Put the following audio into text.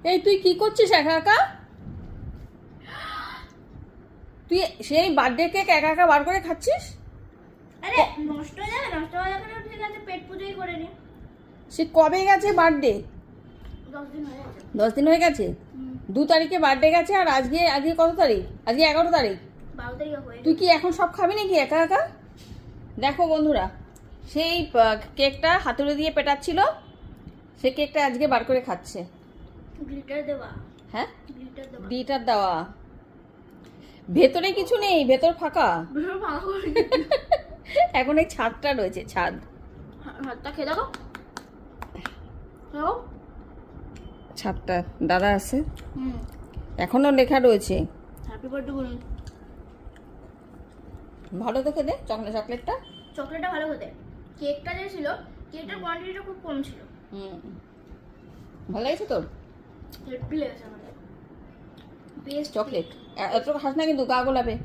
এই তুই কি করছিস একা একা? তুই সেই বার্থডে কেক একা একা বার করে খাচ্ছিস? আরে নষ্ট হয়ে যাবে, নষ্ট হয়ে যাবে না, ঠিক আছে পেট পুজোই করে নি। সে কবে গেছে বার্থডে? 10 দিন হয়ে গেছে। 10 দিন হয়ে গেছে। 2 তারিখে বার্থডে গেছে আর আজকে আজকে কত তারিখ? আজকে 11 তারিখ। 12 তারিখে হয়ে তুই কি এখন সব খাবি নাকি একা একা? দেখো বন্ধুরা, সেই কেকটা হাতুড়ি দিয়ে পেটাচ্ছিল, সে কেকটা আজকে বার করে খাচ্ছে। গ্লিটার দেওয়া। হ্যাঁ, গ্লিটার দেওয়া। গ্লিটার দেওয়া। ভেতরে কিছু নেই, ভেতর ফাঁকা। ভীষণ ভালো করে এখন এই ছাদটা রয়েছে, ছাদ। হাতটা খেয়ে দেখো। দেখো। ছাদটা দাদা আছে, হুম। এখনো লেখা রয়েছে। হ্যাপি বার্থডে বলুন। ভালো দেখে দে চকলেটটা। চকলেটটা ভালো খেতে। কেকটা যে ছিল, কেকটার কোয়ান্টিটিটা খুব কম ছিল। ভালো লাগছে তোর? হেভি লেগেছে আমাদের। বেস্ট চকলেট এত খাস না কিন্তু, গা গোলাপে।